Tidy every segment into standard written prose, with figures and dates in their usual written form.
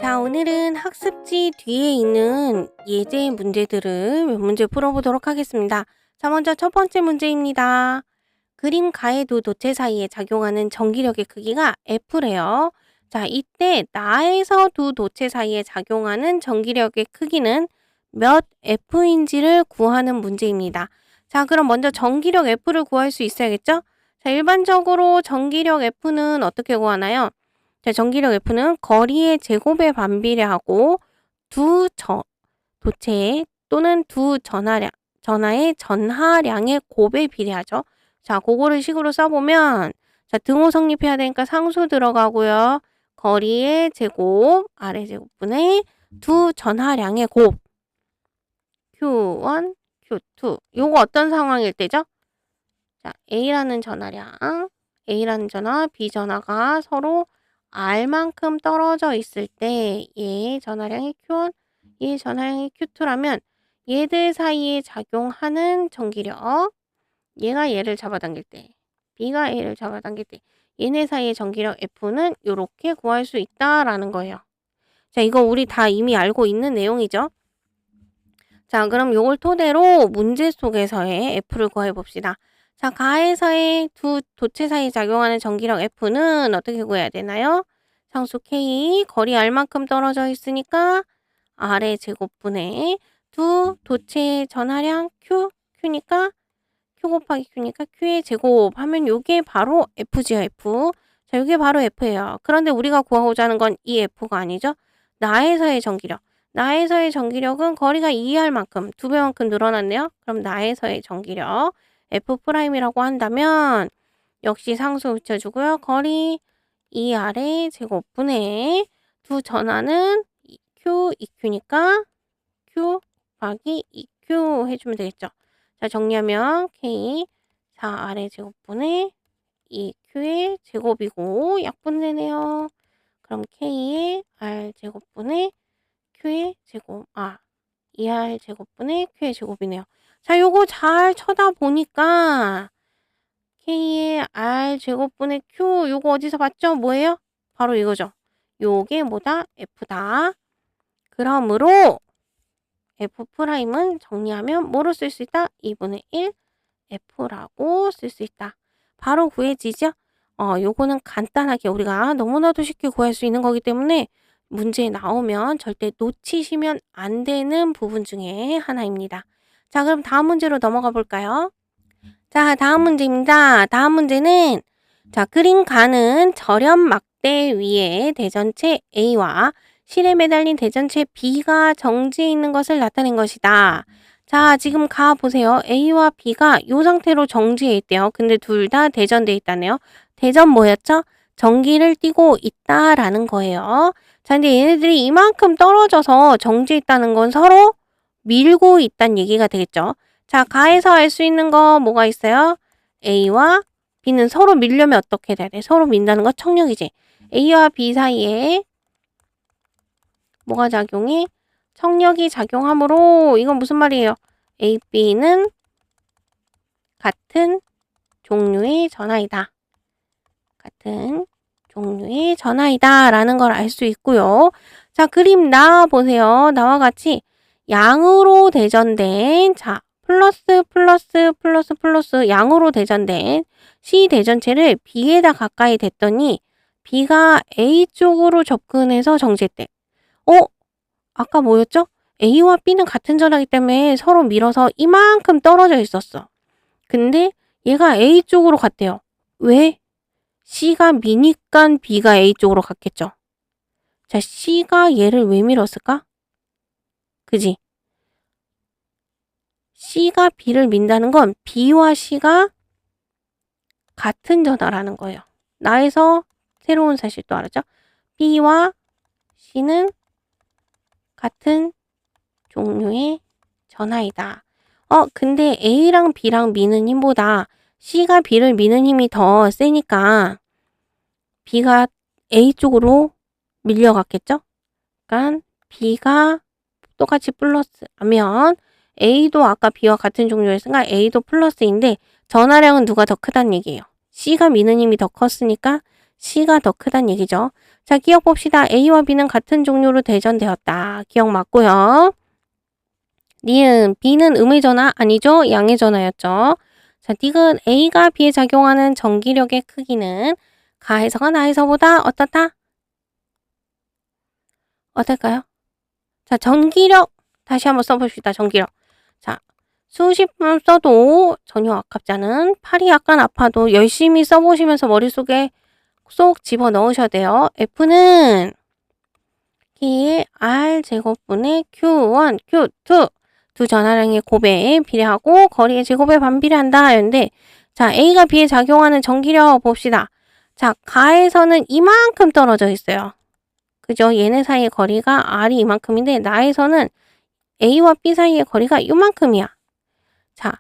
자, 오늘은 학습지 뒤에 있는 예제 문제들을 몇 문제 풀어보도록 하겠습니다. 자, 먼저 첫 번째 문제입니다. 그림가의 두 도체 사이에 작용하는 전기력의 크기가 F래요. 자, 이때 나에서 두 도체 사이에 작용하는 전기력의 크기는 몇 F인지를 구하는 문제입니다. 자, 그럼 먼저 전기력 F를 구할 수 있어야겠죠? 자, 일반적으로 전기력 F는 어떻게 구하나요? 자, 전기력 F는 거리의 제곱에 반비례하고 도체 또는 전하의 전하량의 곱에 비례하죠. 자, 그거를 식으로 써보면, 자, 등호 성립해야 되니까 상수 들어가고요. 거리의 제곱, 아래 제곱분의 두 전하량의 곱. Q1, Q2. 요거 어떤 상황일 때죠? 자, A라는 전하, B 전하가 서로 R만큼 떨어져 있을 때 얘 전하량이 Q1, 얘 전하량이 Q2라면 얘들 사이에 작용하는 전기력, 얘가 얘를 잡아당길 때, B가 A를 잡아당길 때 얘네 사이의 전기력 F는 이렇게 구할 수 있다라는 거예요. 자, 이거 우리 다 이미 알고 있는 내용이죠. 자, 그럼 요걸 토대로 문제 속에서의 F를 구해봅시다. 자, 가에서의 두 도체 사이에 작용하는 전기력 F는 어떻게 구해야 되나요? 상수 K, 거리 R만큼 떨어져 있으니까 R의 제곱분의 두 도체의 전하량 Q니까 Q 곱하기 Q니까 Q의 제곱 하면 요게 바로 F지요, F. 자, 요게 바로 F예요. 그런데 우리가 구하고자 하는 건 이 F가 아니죠? 나에서의 전기력. 나에서의 전기력은 거리가 2R만큼, 2배만큼 늘어났네요. 그럼 나에서의 전기력 F'이라고 한다면 역시 상수 붙여주고요. 거리 2R의 제곱분의 두 전하는 Q, 2Q니까 Q 곱하기 2Q 해주면 되겠죠. 자, 정리하면 K 4R의 제곱분의 2Q의 제곱이고 약분되네요. 그럼 K의 R 제곱분의 Q의 제곱, 2R 제곱분의 Q의 제곱이네요. 자, 요거 잘 쳐다보니까 K의 R 제곱분의 Q, 요거 어디서 봤죠? 뭐예요? 바로 이거죠. 요게 뭐다? F다. 그러므로 F'은 정리하면 뭐로 쓸 수 있다? 2분의 1 F라고 쓸 수 있다. 바로 구해지죠? 요거는 간단하게 우리가 너무나도 쉽게 구할 수 있는 거기 때문에 문제에 나오면 절대 놓치시면 안 되는 부분 중에 하나입니다. 자, 그럼 다음 문제로 넘어가 볼까요? 자, 다음 문제입니다. 다음 문제는 자, 그림가는 절연 막대 위에 대전체 A와 실에 매달린 대전체 B가 정지해 있는 것을 나타낸 것이다. 자, 지금 가 보세요. A와 B가 이 상태로 정지해 있대요. 근데 둘 다 대전돼 있다네요. 대전 뭐였죠? 전기를 띠고 있다라는 거예요. 자, 근데 얘네들이 이만큼 떨어져서 정지해 있다는 건 서로 밀고 있다는 얘기가 되겠죠. 자, 가에서 알 수 있는 거 뭐가 있어요? A와 B는 서로 밀려면 어떻게 돼야 돼? 서로 민다는 거 청력이지. A와 B 사이에 뭐가 작용해? 청력이 작용하므로 이건 무슨 말이에요? A, B는 같은 종류의 전하이다. 같은 종류의 전하이다 라는 걸 알 수 있고요. 자, 그림 나와 보세요. 나와 같이 양으로 대전된 플러스 양으로 대전된 C 대전체를 B에다 가까이 댔더니 B가 A 쪽으로 접근해서 정지했대. 아까 뭐였죠? A와 B는 같은 전하기 때문에 서로 밀어서 이만큼 떨어져 있었어. 근데 얘가 A 쪽으로 갔대요. 왜? C가 미니까 B가 A 쪽으로 갔겠죠. 자, C가 얘를 왜 밀었을까? 그지? C가 B를 민다는 건 B와 C가 같은 전하라는 거예요. 나에서 새로운 사실 또 알았죠? B와 C는 같은 종류의 전하이다. 근데 A랑 B랑 미는 힘보다 C가 B를 미는 힘이 더 세니까 B가 A 쪽으로 밀려갔겠죠? 그러니까 B가 똑같이 플러스하면 A도 아까 B와 같은 종류였으니까 A도 플러스인데 전하량은 누가 더 크다는 얘기예요. C가 미는 힘이 더 컸으니까 C가 더 크다는 얘기죠. 자, 기억 봅시다. A와 B는 같은 종류로 대전되었다. 기억 맞고요. 니은 B는 음의 전화 아니죠? 양의 전화였죠. 자, 디귿 A가 B에 작용하는 전기력의 크기는 가에서가 나에서보다 어떻다? 어떨까요? 자, 전기력 다시 한번 써봅시다. 전기력. 자, 수십 번 써도 전혀 아깝지 않은 팔이 약간 아파도 열심히 써보시면서 머릿속에 쏙 집어넣으셔야 돼요. F는 길 R제곱분의 Q1, Q2 두 전화량의 곱에 비례하고 거리의 제곱에 반비례한다 하는데 자, A가 B에 작용하는 전기력 봅시다. 자, 가에서는 이만큼 떨어져 있어요. 그죠? 얘네 사이의 거리가 R이 이만큼인데 나에서는 A와 B 사이의 거리가 이만큼이야. 자,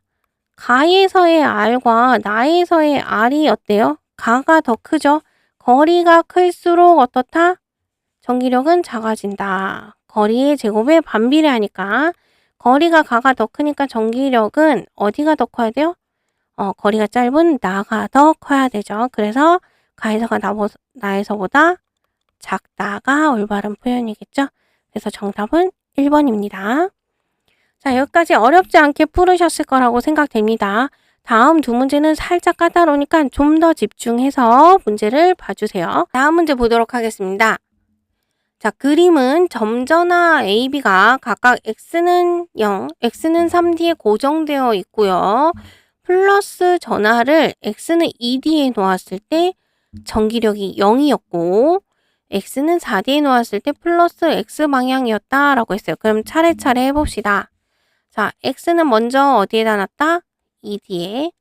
가에서의 R과 나에서의 R이 어때요? 가가 더 크죠? 거리가 클수록 어떻다? 전기력은 작아진다. 거리의 제곱에 반비례하니까 거리가 가가 더 크니까 전기력은 어디가 더 커야 돼요? 거리가 짧은 나가 더 커야 되죠. 그래서 가에서가 나에서보다 작다가 올바른 표현이겠죠. 그래서 정답은 1번입니다. 자, 여기까지 어렵지 않게 풀으셨을 거라고 생각됩니다. 다음 두 문제는 살짝 까다로우니까 좀 더 집중해서 문제를 봐주세요. 다음 문제 보도록 하겠습니다. 자, 그림은 점전화 AB가 각각 X는 0, X는 3D에 고정되어 있고요. 플러스 전하를 X는 2D에 놓았을 때 전기력이 0이었고 X는 4D에 놓았을 때 플러스 X 방향이었다라고 했어요. 그럼 차례차례 해봅시다. 자, X는 먼저 어디에다 놨다? 2D에.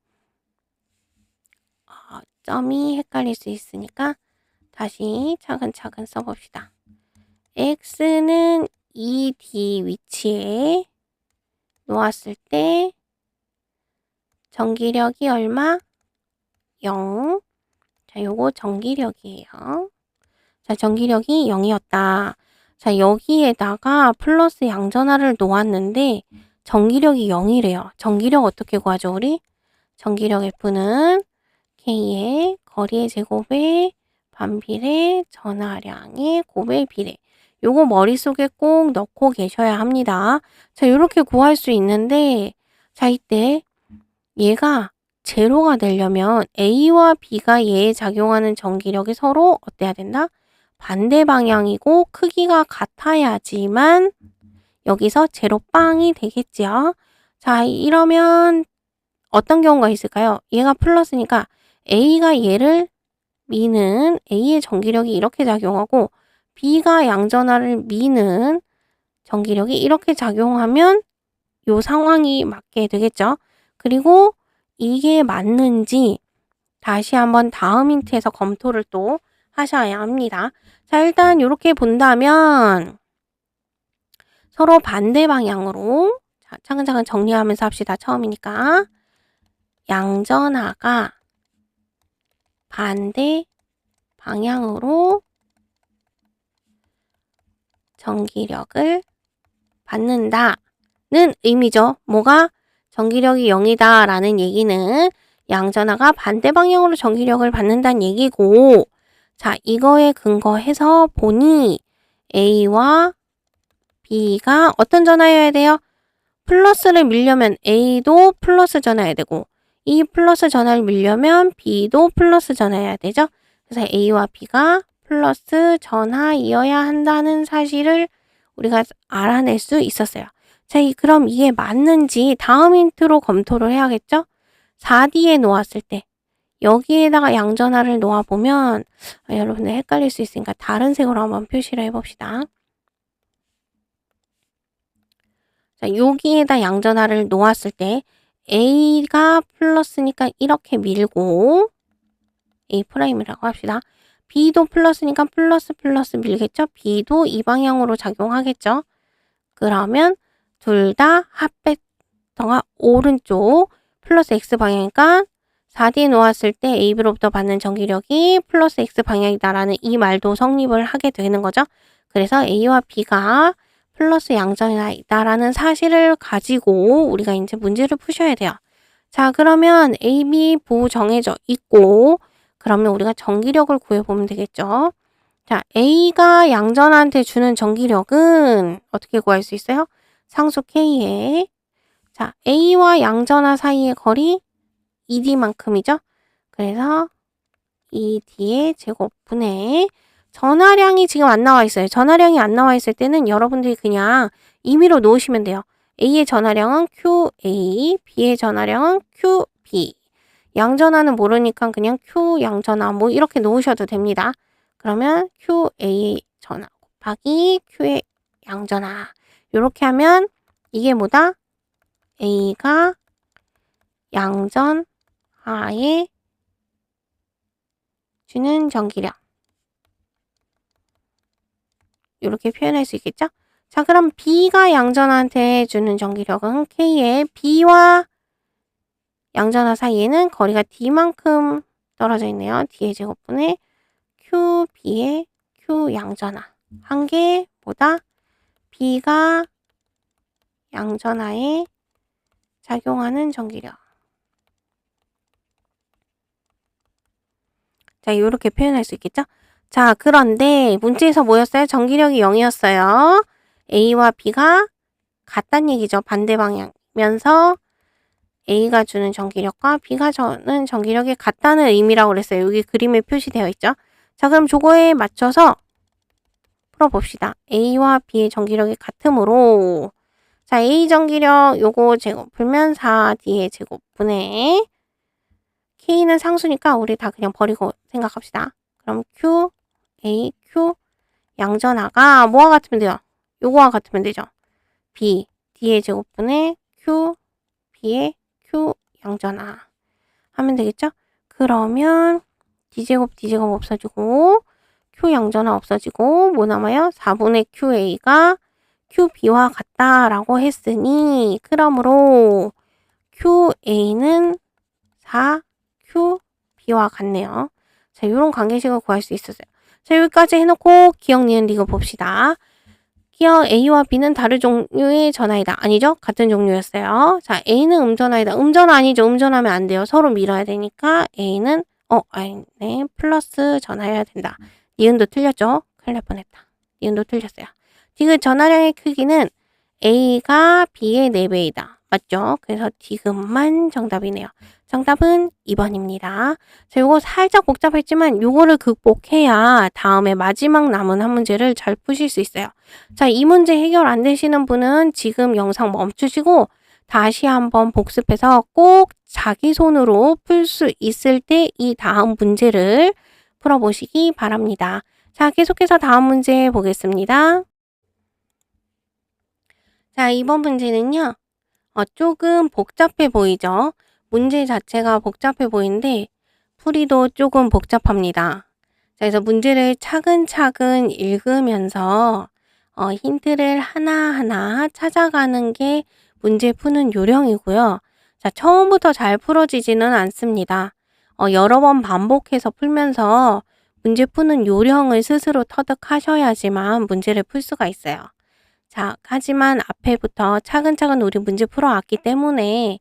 점이 헷갈릴 수 있으니까 다시 차근차근 써봅시다. X는 2D 위치에 놓았을 때 전기력이 얼마? 0. 자, 요거 전기력이에요. 자, 전기력이 0이었다. 자, 여기에다가 플러스 양전하를 놓았는데 전기력이 0이래요. 전기력 어떻게 구하죠, 우리? 전기력 F는 K의 거리의 제곱에 반비례 전하량의 곱의 비례. 요거 머릿속에 꼭 넣고 계셔야 합니다. 자, 요렇게 구할 수 있는데 자, 이때 얘가 제로가 되려면 A와 B가 얘에 작용하는 전기력이 서로 어때야 된다? 반대 방향이고 크기가 같아야지만 여기서 제로빵이 되겠지요. 자, 이러면 어떤 경우가 있을까요? 얘가 플러스니까 A가 얘를 미는 A의 전기력이 이렇게 작용하고 B가 양전하를 미는 전기력이 이렇게 작용하면 요 상황이 맞게 되겠죠. 그리고 이게 맞는지 다시 한번 다음 힌트에서 검토를 또 하셔야 합니다. 자, 일단 이렇게 본다면 서로 반대 방향으로 자, 차근차근 정리하면서 합시다. 처음이니까 양전하가 반대 방향으로 전기력을 받는다는 의미죠. 뭐가? 전기력이 0이다 라는 얘기는 양전하가 반대 방향으로 전기력을 받는다는 얘기고 자, 이거에 근거해서 보니 A와 B가 어떤 전화여야 돼요? 플러스를 밀려면 A도 플러스 전화여야 되고 이 플러스 전화를 밀려면 B도 플러스 전화여야 되죠. 그래서 A와 B가 플러스 전화이어야 한다는 사실을 우리가 알아낼 수 있었어요. 자, 그럼 이게 맞는지 다음 힌트로 검토를 해야겠죠? 4D에 놓았을 때 여기에다가 양전하를 놓아보면 여러분들 헷갈릴 수 있으니까 다른 색으로 한번 표시를 해봅시다. 자, 여기에다 양전하를 놓았을 때 A가 플러스니까 이렇게 밀고 A 프라임이라고 합시다. B도 플러스니까 플러스 밀겠죠? B도 이 방향으로 작용하겠죠? 그러면 둘 다 합백터가 오른쪽 플러스 X 방향이니까 4D에 놓았을 때 AB로부터 받는 전기력이 플러스 X 방향이다라는 이 말도 성립을 하게 되는 거죠. 그래서 A와 B가 플러스 양전이다라는 사실을 가지고 우리가 이제 문제를 푸셔야 돼요. 자, 그러면 AB 보 정해져 있고 그러면 우리가 전기력을 구해보면 되겠죠. 자, A가 양전한테 주는 전기력은 어떻게 구할 수 있어요? 상수 K에 자, A와 양전하 사이의 거리 ED만큼이죠? 그래서 ED의 제곱분의 전하량이 지금 안 나와 있어요. 전하량이 안 나와 있을 때는 여러분들이 그냥 임의로 놓으시면 돼요. A의 전하량은 QA, B의 전하량은 QB. 양전하는 모르니까 그냥 Q 양전하 뭐 이렇게 놓으셔도 됩니다. 그러면 QA 전하 곱하기 Q의 양전하. 이렇게 하면 이게 뭐다? A가 양전하에 주는 전기력. 이렇게 표현할 수 있겠죠? 자, 그럼 B가 양전한테 주는 전기력은 K의 B와 양전하 사이에는 거리가 D만큼 떨어져 있네요. D의 제곱분의 QB의 Q 양전하. 한 개보다 B가 양전하에 작용하는 전기력. 자, 이렇게 표현할 수 있겠죠? 자, 그런데 문제에서 뭐였어요? 전기력이 0이었어요. A와 B가 같다는 얘기죠. 반대 방향이면서 A가 주는 전기력과 B가 주는 전기력이 같다는 의미라고 그랬어요. 여기 그림에 표시되어 있죠. 자, 그럼 저거에 맞춰서 풀어봅시다. A와 B의 전기력이 같으므로 자, A 전기력 요거 제곱 풀면 4D의 제곱분의 K는 상수니까 우리 다 그냥 버리고 생각합시다. 그럼 Q, A, Q 양전하가 뭐와 같으면 돼요? 요거와 같으면 되죠. B, D의 제곱분의 Q, B의 Q 양전하 하면 되겠죠? 그러면 D제곱 없어지고 Q 양전하 없어지고 뭐 남아요? 4분의 QA가 QB와 같다라고 했으니 그러므로 QA는 4QB와 같네요. 자, 이런 관계식을 구할 수 있었어요. 자, 여기까지 해놓고 기억, 니은, 리그 봅시다. 기억 A와 B는 다른 종류의 전하이다. 아니죠? 같은 종류였어요. 자, A는 음전하이다. 음전 아니죠? 음전하면 안 돼요. 서로 밀어야 되니까 A는 아니네. 플러스 전하여야 된다. 니은도 틀렸죠? 큰일 날 뻔했다. 니은도 틀렸어요. 디귿 전하량의 크기는 A가 B의 4배이다. 맞죠? 그래서 디귿만 정답이네요. 정답은 2번입니다. 자, 요거 살짝 복잡했지만 요거를 극복해야 다음에 마지막 남은 한 문제를 잘 푸실 수 있어요. 자, 이 문제 해결 안 되시는 분은 지금 영상 멈추시고 다시 한번 복습해서 꼭 자기 손으로 풀 수 있을 때 이 다음 문제를 풀어보시기 바랍니다. 자, 계속해서 다음 문제 보겠습니다. 자, 이번 문제는요. 조금 복잡해 보이죠? 문제 자체가 복잡해 보이는데 풀이도 조금 복잡합니다. 자, 그래서 문제를 차근차근 읽으면서 힌트를 하나하나 찾아가는 게 문제 푸는 요령이고요. 자, 처음부터 잘 풀어지지는 않습니다. 여러 번 반복해서 풀면서 문제 푸는 요령을 스스로 터득하셔야지만 문제를 풀 수가 있어요. 자, 하지만 앞에부터 차근차근 우리 문제 풀어왔기 때문에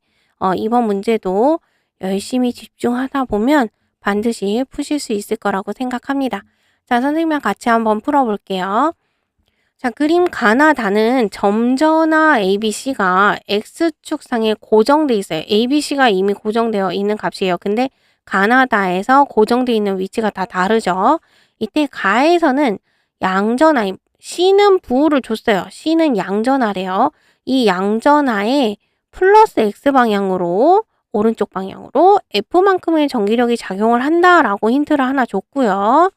이번 문제도 열심히 집중하다 보면 반드시 푸실 수 있을 거라고 생각합니다. 자, 선생님이랑 같이 한번 풀어볼게요. 자, 그림 가나다는 점전하 ABC가 X축상에 고정돼 있어요. ABC가 이미 고정되어 있는 값이에요. 근데 가나다에서 고정되어 있는 위치가 다 다르죠. 이때 가에서는 양전하, C는 부호를 줬어요. C는 양전하래요. 이 양전하에 플러스 X방향으로 오른쪽 방향으로 F만큼의 전기력이 작용을 한다라고 힌트를 하나 줬고요.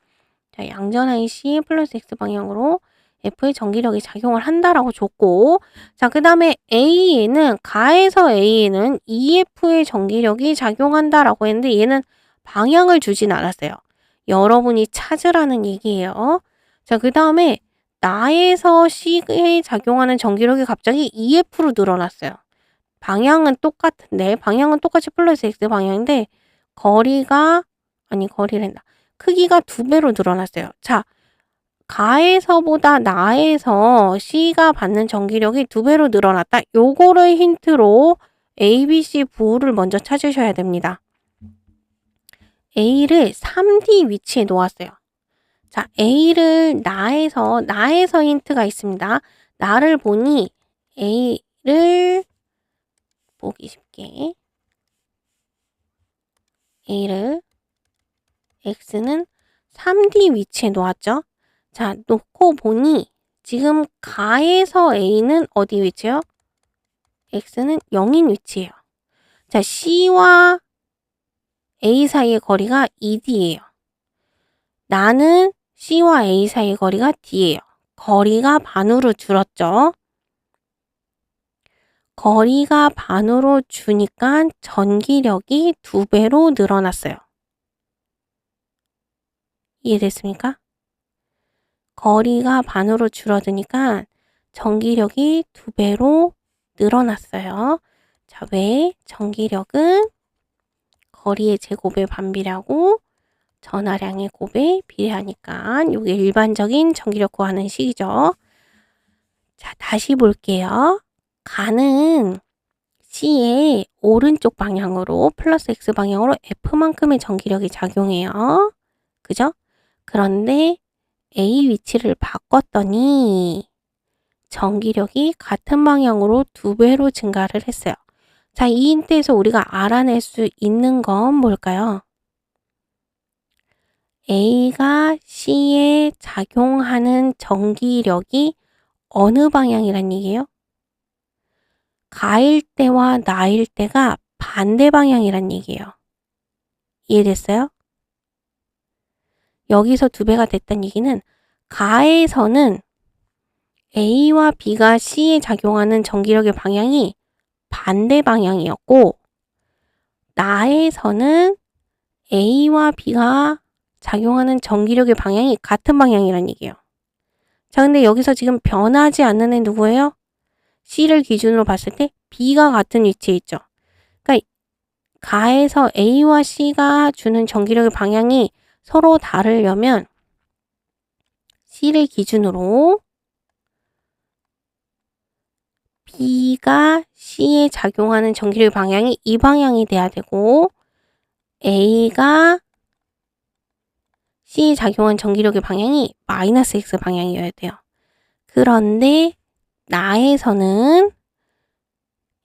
자, 양전하의 C 플러스 X방향으로 F의 전기력이 작용을 한다라고 줬고 자, 그 다음에 A에는 가에서 A에는 EF의 전기력이 작용한다라고 했는데 얘는 방향을 주진 않았어요. 여러분이 찾으라는 얘기예요. 자, 그 다음에 나에서 C에 작용하는 전기력이 갑자기 EF로 늘어났어요. 방향은 똑같은데 방향은 똑같이 플러스 X 방향인데 크기가 2배로 늘어났어요. 자, 가에서보다 나에서 C가 받는 전기력이 2배로 늘어났다. 요거를 힌트로 A, B, C 부호를 먼저 찾으셔야 됩니다. A를 3D 위치에 놓았어요. 자, A를 나에서 힌트가 있습니다. 나를 보니 A를 보기 쉽게 A를 X는 3D 위치에 놓았죠. 자, 놓고 보니 지금 가에서 A는 어디 위치요? X는 0인 위치예요. 자, C와 A 사이의 거리가 2D예요. 나는 C와 A 사이의 거리가 D예요. 거리가 반으로 줄었죠. 거리가 반으로 주니까 전기력이 2배로 늘어났어요. 이해됐습니까? 거리가 반으로 줄어드니까 전기력이 2배로 늘어났어요. 자, 왜? 전기력은 거리의 제곱에 반비례하고 전하량의 곱에 비례하니까 이게 일반적인 전기력 구하는 식이죠. 자, 다시 볼게요. 가는 C의 오른쪽 방향으로 플러스 X 방향으로 F만큼의 전기력이 작용해요. 그죠? 그런데 A 위치를 바꿨더니 전기력이 같은 방향으로 2배로 증가를 했어요. 자, 이 힌트에서 우리가 알아낼 수 있는 건 뭘까요? A가 C에 작용하는 전기력이 어느 방향이란 얘기예요? 가일 때와 나일 때가 반대 방향이란 얘기예요. 이해됐어요? 여기서 2배가 됐다는 얘기는 가에서는 A와 B가 C에 작용하는 전기력의 방향이 반대 방향이었고 나에서는 A와 B가 작용하는 전기력의 방향이 같은 방향이란 얘기예요. 자, 근데 여기서 지금 변하지 않는 애 누구예요? C를 기준으로 봤을 때 B가 같은 위치에 있죠. 그러니까 가에서 A와 C가 주는 전기력의 방향이 서로 다르려면 C를 기준으로 B가 C에 작용하는 전기력의 방향이 이 방향이 돼야 되고 A가 C에 작용한 전기력의 방향이 마이너스 X 방향이어야 돼요. 그런데 나에서는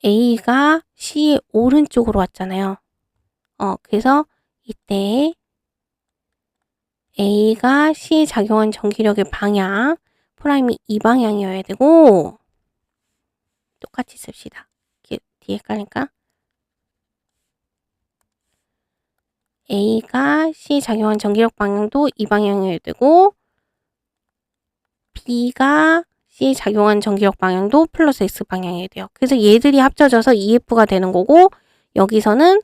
A가 C의 오른쪽으로 왔잖아요. 그래서 이때 A가 C에 작용한 전기력의 방향, 프라임이 이 방향이어야 되고 똑같이 씁시다. 뒤에 헷갈리니까 A가 C에 작용한 전기력 방향도 이 방향이어야 되고 B가 C에 작용한 전기력 방향도 플러스 X 방향이어야 돼요. 그래서 얘들이 합쳐져서 EF가 되는 거고 여기서는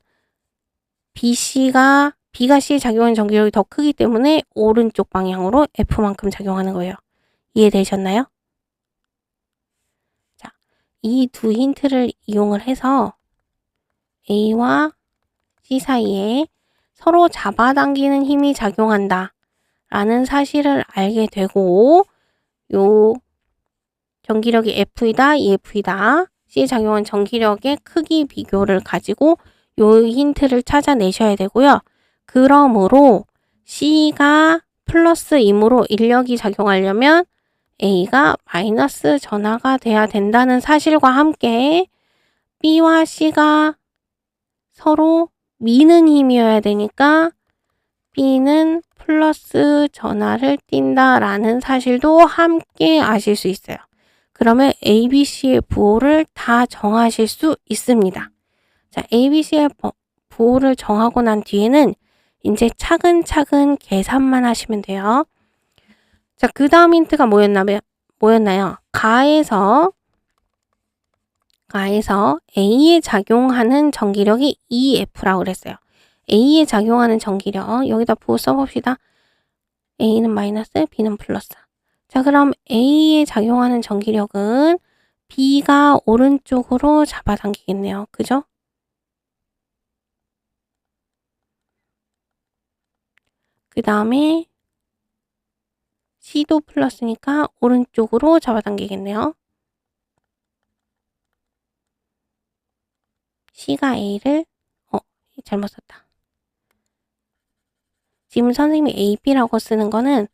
B가 C에 작용하는 전기력이 더 크기 때문에 오른쪽 방향으로 F만큼 작용하는 거예요. 이해되셨나요? 자, 이 두 힌트를 이용을 해서 A와 C 사이에 서로 잡아당기는 힘이 작용한다 라는 사실을 알게 되고 요 전기력이 F이다, EF이다. C에 작용한 전기력의 크기 비교를 가지고 요 힌트를 찾아내셔야 되고요. 그러므로 C가 플러스이므로 인력이 작용하려면 A가 마이너스 전하가 돼야 된다는 사실과 함께 B와 C가 서로 미는 힘이어야 되니까 B는 플러스 전하를 띈다라는 사실도 함께 아실 수 있어요. 그러면 ABC의 부호를 다 정하실 수 있습니다. 자, ABC의 부호를 정하고 난 뒤에는 이제 차근차근 계산만 하시면 돼요. 자, 그 다음 힌트가 뭐였나요? 가에서 A에 작용하는 전기력이 EF라고 그랬어요. A에 작용하는 전기력, 여기다 부호 써봅시다. A는 마이너스, B는 플러스. 자, 그럼 A에 작용하는 전기력은 B가 오른쪽으로 잡아당기겠네요. 그죠? 그 다음에 C도 플러스니까 오른쪽으로 잡아당기겠네요. C가 A를 잘못 썼다. 지금 선생님이 A, B라고 쓰는 거는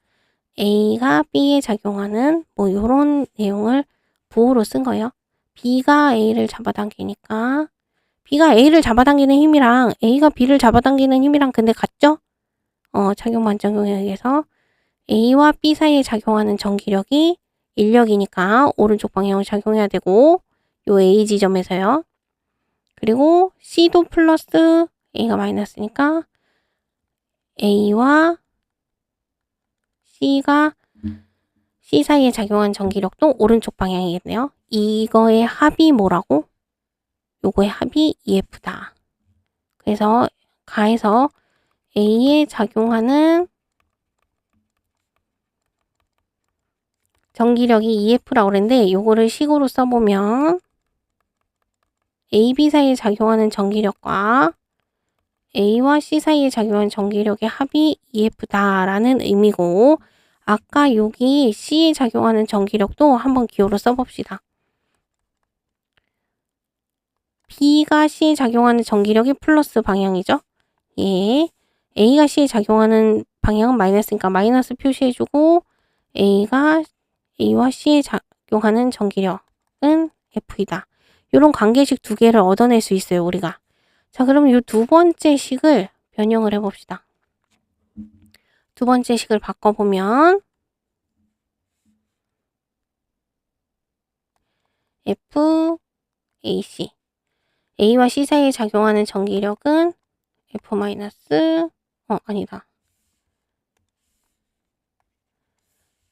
A가 B에 작용하는 뭐 요런 내용을 보호로 쓴 거예요. B가 A를 잡아당기니까 B가 A를 잡아당기는 힘이랑 A가 B를 잡아당기는 힘이랑 근데 같죠? 작용 반작용에 의해서 A와 B 사이에 작용하는 전기력이 인력이니까 오른쪽 방향으로 작용해야 되고 요 A 지점에서요. 그리고 C도 플러스 A가 마이너스니까 A와 C가 C 사이에 작용한 전기력도 오른쪽 방향이겠네요. 이거의 합이 뭐라고? 요거의 합이 EF다. 그래서 가에서 A에 작용하는 전기력이 EF라고 그랬는데 요거를 식으로 써보면 AB 사이에 작용하는 전기력과 A와 C 사이에 작용하는 전기력의 합이 EF다라는 의미고 아까 여기 C에 작용하는 전기력도 한번 기호로 써봅시다. B가 C에 작용하는 전기력이 플러스 방향이죠. 예. A가 C에 작용하는 방향은 마이너스니까 마이너스 표시해주고 A와 C에 작용하는 전기력은 F이다. 이런 관계식 두 개를 얻어낼 수 있어요, 우리가. 자, 그럼 이 두 번째 식을 변형을 해봅시다. 두 번째 식을 바꿔보면 F, AC. A와 C 사이에 작용하는 전기력은 F 마이너스, 아니다.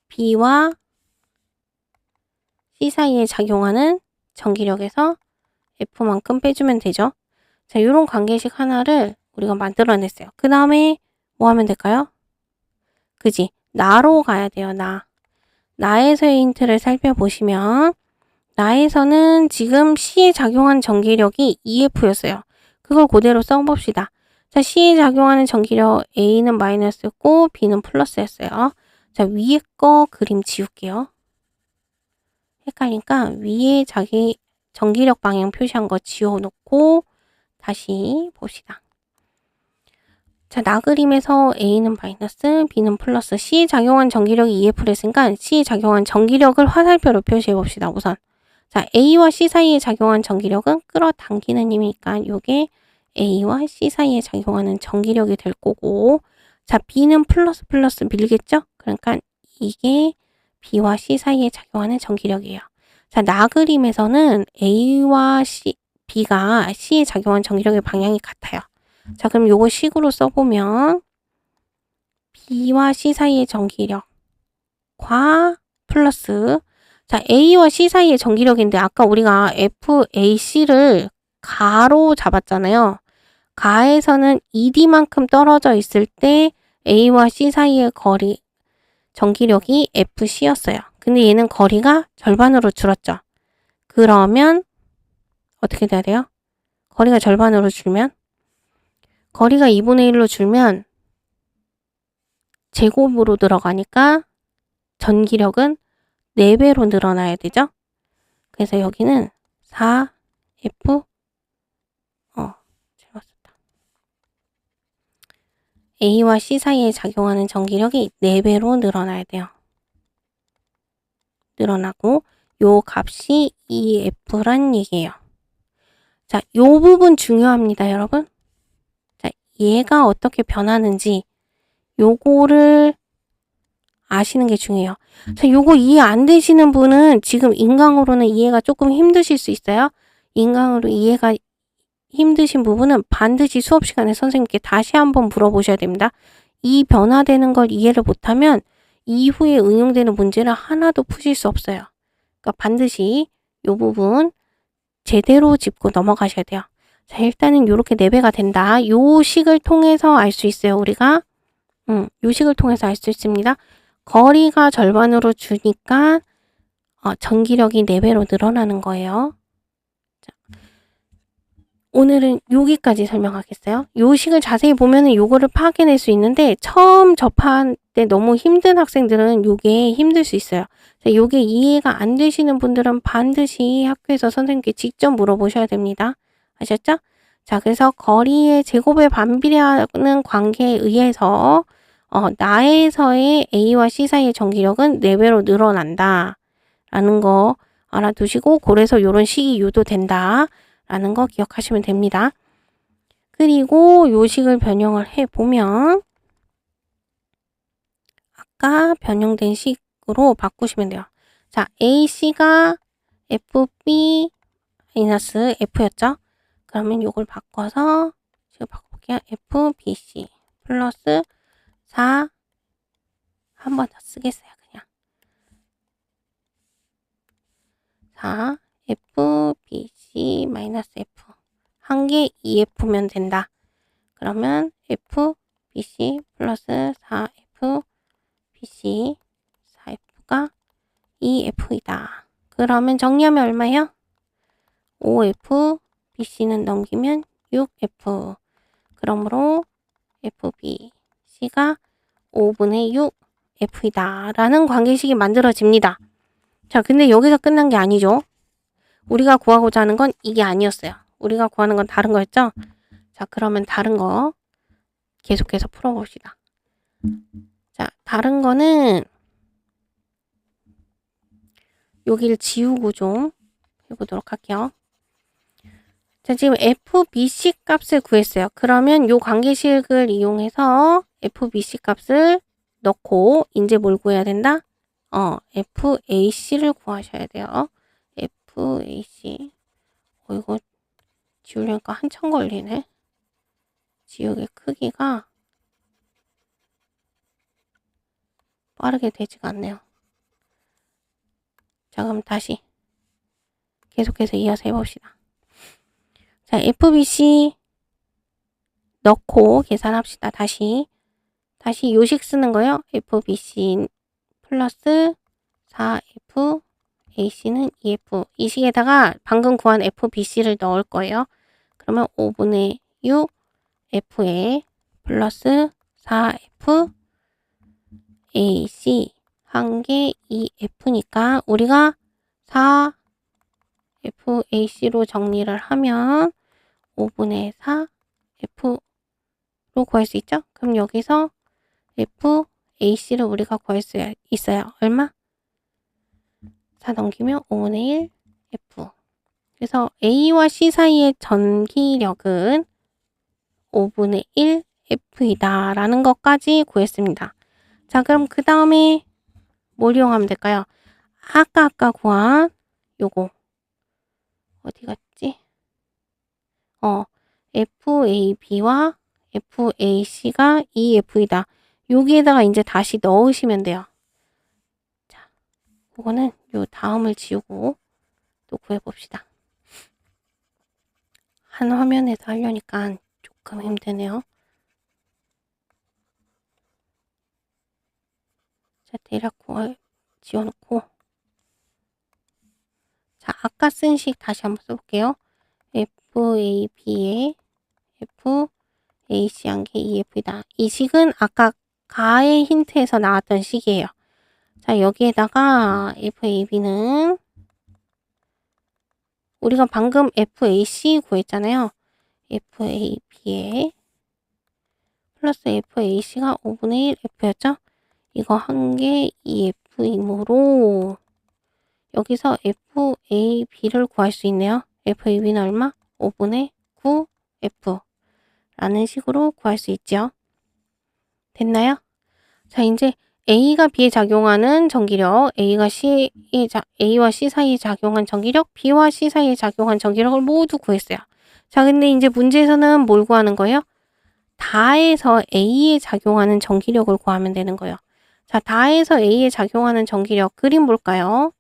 B와 C 사이에 작용하는 전기력에서 F만큼 빼주면 되죠. 자, 이런 관계식 하나를 우리가 만들어냈어요. 그 다음에 뭐 하면 될까요? 그지? 나로 가야 돼요, 나. 나에서의 힌트를 살펴보시면 나에서는 지금 C에 작용한 전기력이 EF였어요. 그걸 그대로 써봅시다. 자, C에 작용하는 전기력 A는 마이너스였고 B는 플러스였어요. 자, 위에 거 그림 지울게요. 헷갈리니까 위에 자기 전기력 방향 표시한 거 지워놓고 다시 봅시다. 자, 나 그림에서 A는 마이너스, B는 플러스, C에 작용한 전기력이 EF를 했으니까 C에 작용한 전기력을 화살표로 표시해 봅시다, 우선. 자, A와 C 사이에 작용한 전기력은 끌어당기는 힘이니까 요게 A와 C 사이에 작용하는 전기력이 될 거고, 자, B는 플러스 플러스 밀겠죠? 그러니까 이게 B와 C 사이에 작용하는 전기력이에요. 자, 나 그림에서는 A와 B가 C에 작용한 전기력의 방향이 같아요. 자, 그럼 요거 식으로 써보면 B와 C 사이의 전기력과 플러스 자, A와 C 사이의 전기력인데 아까 우리가 FAC를 가로 잡았잖아요. 가에서는 ED만큼 떨어져 있을 때 A와 C 사이의 전기력이 FC였어요. 근데 얘는 거리가 절반으로 줄었죠. 그러면 어떻게 돼야 돼요? 거리가 절반으로 줄면 거리가 2분의 1로 줄면 제곱으로 들어가니까 전기력은 4배로 늘어나야 되죠? 그래서 여기는 4F 잘못했다. A와 C 사이에 작용하는 전기력이 4배로 늘어나야 돼요. 늘어나고 요 값이 EF란 얘기예요. 자, 요 부분 중요합니다, 여러분. 자, 얘가 어떻게 변하는지 요거를 아시는 게 중요해요. 자, 요거 이해 안 되시는 분은 지금 인강으로는 이해가 조금 힘드실 수 있어요. 인강으로 이해가 힘드신 부분은 반드시 수업 시간에 선생님께 다시 한번 물어보셔야 됩니다. 이 변화되는 걸 이해를 못하면 이후에 응용되는 문제를 하나도 푸실 수 없어요. 그러니까 반드시 요 부분 제대로 짚고 넘어가셔야 돼요. 자, 일단은 요렇게 4배가 된다. 요 식을 통해서 알 수 있어요, 우리가. 요 식을 통해서 알 수 있습니다. 거리가 절반으로 주니까 전기력이 4배로 늘어나는 거예요. 자, 오늘은 여기까지 설명하겠어요. 요 식을 자세히 보면은 요거를 파악해낼 수 있는데 처음 접할 때 너무 힘든 학생들은 요게 힘들 수 있어요. 자, 요게 이해가 안 되시는 분들은 반드시 학교에서 선생님께 직접 물어보셔야 됩니다. 아셨죠? 자, 그래서 거리의 제곱에 반비례하는 관계에 의해서 나에서의 A와 C 사이의 전기력은 4배로 늘어난다. 라는 거 알아두시고 그래서 이런 식이 유도된다. 라는 거 기억하시면 됩니다. 그리고 요 식을 변형을 해보면 아까 변형된 식으로 바꾸시면 돼요. 자, AC가 FB-F였죠? 그러면 요걸 바꿔서 제가 바꿔볼게요. FBC 플러스 4 한 번 더 쓰겠어요. 그냥 4 FBC 마이너스 F 한 개 2F면 된다. 그러면 FBC 플러스 4FBC 4F가 2F이다. 그러면 정리하면 얼마예요? 5F BC는 넘기면 6F. 그러므로 FBC가 5분의 6F이다. 라는 관계식이 만들어집니다. 자, 근데 여기서 끝난 게 아니죠. 우리가 구하고자 하는 건 이게 아니었어요. 우리가 구하는 건 다른 거였죠? 자, 그러면 다른 거 계속해서 풀어봅시다. 자, 다른 거는 여기를 지우고 좀 해보도록 할게요. 자, 지금 FBC 값을 구했어요. 그러면 요 관계식을 이용해서 FBC 값을 넣고 이제 뭘 구해야 된다? FAC를 구하셔야 돼요. FAC. 이거 지우려니까 한참 걸리네. 지우개 크기가 빠르게 되지가 않네요. 자, 그럼 다시 계속해서 이어서 해봅시다. 자, FBC 넣고 계산합시다. 다시 요식 쓰는 거요. FBC 플러스 4F AC는 2F. 이 식에다가 방금 구한 FBC를 넣을 거예요. 그러면 5분의 6 F에 플러스 4F AC 한 개 2F니까 우리가 4FAC로 정리를 하면 5분의 4F로 구할 수 있죠? 그럼 여기서 FAC를 우리가 구할 수 있어요. 얼마? 4 넘기면 5분의 1 F. 그래서 A와 C 사이의 전기력은 5분의 1 F이다 라는 것까지 구했습니다. 자, 그럼 그 다음에 뭘 이용하면 될까요? 아까 구한 요거 어디 갔지? FAB와 FAC가 2F이다. 여기에다가 이제 다시 넣으시면 돼요. 자, 그거는 요 다음을 지우고 또 구해봅시다. 한 화면에서 하려니까 조금 힘드네요. 자, 대략 지워놓고 자, 아까 쓴 식 다시 한번 써볼게요. FAB에 FAC 한 개 2F이다. 이 식은 아까 가의 힌트에서 나왔던 식이에요. 자, 여기에다가 FAB는 우리가 방금 FAC 구했잖아요. FAB에 플러스 FAC가 5분의 1 F였죠? 이거 한 개 2F이므로 여기서 FAB를 구할 수 있네요. FAB는 얼마? 5분의 9F 라는 식으로 구할 수 있죠. 됐나요? 자, 이제 A가 B에 작용하는 전기력, A와 C 사이에 작용한 전기력, B와 C 사이에 작용한 전기력을 모두 구했어요. 자, 근데 이제 문제에서는 뭘 구하는 거예요? 다에서 A에 작용하는 전기력을 구하면 되는 거예요. 자, 다에서 A에 작용하는 전기력 그림 볼까요?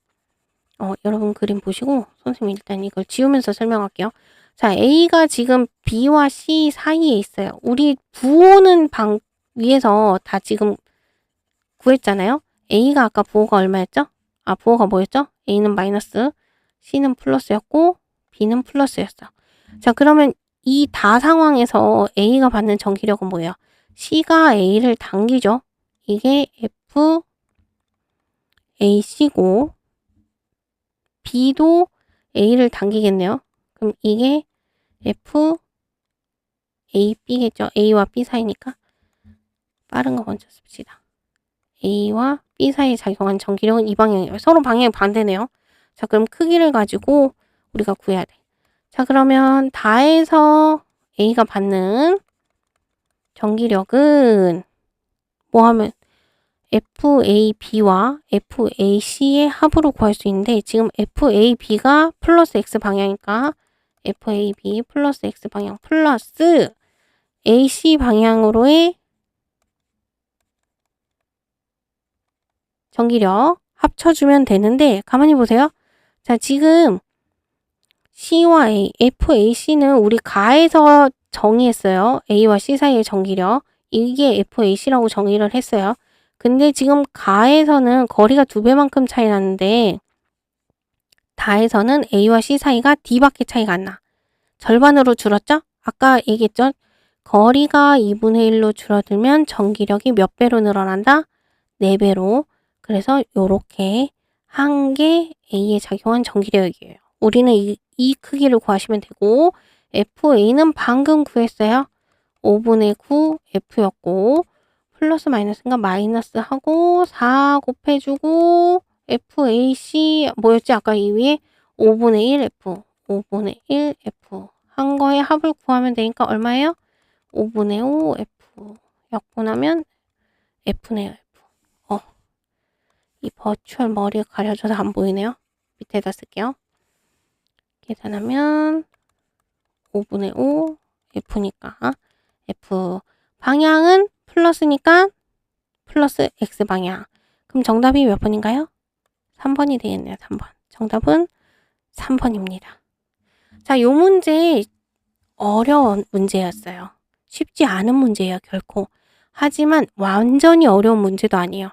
여러분 그림 보시고 선생님이 일단 이걸 지우면서 설명할게요. 자, A가 지금 B와 C 사이에 있어요. 우리 부호는 위에서 다 지금 구했잖아요. A가 아까 부호가 얼마였죠? 부호가 뭐였죠? A는 마이너스, C는 플러스였고 B는 플러스였어. 자, 그러면 이 다 상황에서 A가 받는 전기력은 뭐예요? C가 A를 당기죠. 이게 FAC고 B도 A를 당기겠네요. 그럼 이게 FAB겠죠. A와 B 사이니까 빠른 거 먼저 씁시다. A와 B 사이에 작용한 전기력은 이 방향이에요. 서로 방향이 반대네요. 자, 그럼 크기를 가지고 우리가 구해야 돼. 자, 그러면 다해서 A가 받는 전기력은 뭐 하면 FAB와 FAC의 합으로 구할 수 있는데 지금 FAB가 플러스 X 방향이니까 FAB 플러스 X 방향 플러스 AC 방향으로의 전기력 합쳐주면 되는데 가만히 보세요. 자, 지금 C와 A, FAC는 우리 가에서 정의했어요. A와 C 사이의 전기력. 이게 FAC라고 정의를 했어요. 근데 지금 가에서는 거리가 2배만큼 차이 나는데 다에서는 A와 C 사이가 D밖에 차이가 안 나. 절반으로 줄었죠? 아까 얘기했죠? 거리가 2분의 1로 줄어들면 전기력이 몇 배로 늘어난다? 4배로. 그래서 요렇게 한 개 A에 작용한 전기력이에요. 우리는 이 크기를 구하시면 되고 FA는 방금 구했어요. 5분의 9 F였고 플러스 마이너스인가 마이너스 하고 4 곱해주고 FAC 뭐였지? 아까 이 위에 5분의 1 F 5분의 1 F 한 거에 합을 구하면 되니까 얼마예요? 5분의 5 F 약분하면 F네요. F. 이 버추얼 머리가 가려져서 안 보이네요. 밑에다 쓸게요. 계산하면 5분의 5 F니까 F 방향은 플러스니까 플러스 X 방향. 그럼 정답이 몇 번인가요? 3번이 되겠네요. 3번. 정답은 3번입니다. 자, 요 문제 어려운 문제였어요. 쉽지 않은 문제예요. 결코. 하지만 완전히 어려운 문제도 아니에요.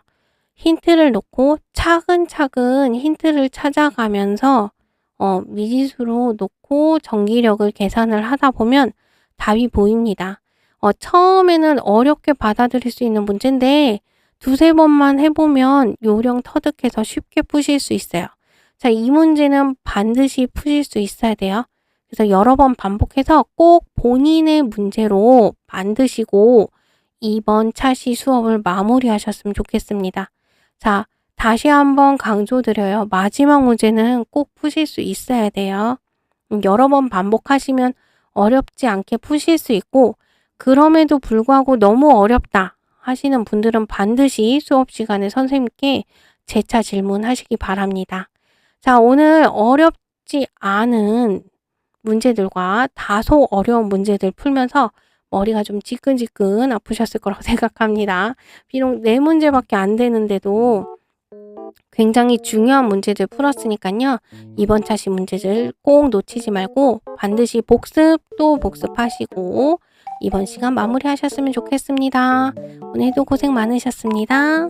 힌트를 놓고 차근차근 힌트를 찾아가면서 미지수로 놓고 전기력을 계산을 하다 보면 답이 보입니다. 처음에는 어렵게 받아들일 수 있는 문제인데 두세 번만 해보면 요령 터득해서 쉽게 푸실 수 있어요. 자, 이 문제는 반드시 푸실 수 있어야 돼요. 그래서 여러 번 반복해서 꼭 본인의 문제로 만드시고 이번 차시 수업을 마무리하셨으면 좋겠습니다. 자, 다시 한번 강조드려요. 마지막 문제는 꼭 푸실 수 있어야 돼요. 여러 번 반복하시면 어렵지 않게 푸실 수 있고 그럼에도 불구하고 너무 어렵다 하시는 분들은 반드시 수업 시간에 선생님께 재차 질문하시기 바랍니다. 자, 오늘 어렵지 않은 문제들과 다소 어려운 문제들 풀면서 머리가 좀 지끈지끈 아프셨을 거라고 생각합니다. 비록 4문제밖에 안 되는데도 굉장히 중요한 문제들 풀었으니까요. 이번 차시 문제들 꼭 놓치지 말고 반드시 복습 또 복습하시고 이번 시간 마무리하셨으면 좋겠습니다. 오늘도 고생 많으셨습니다.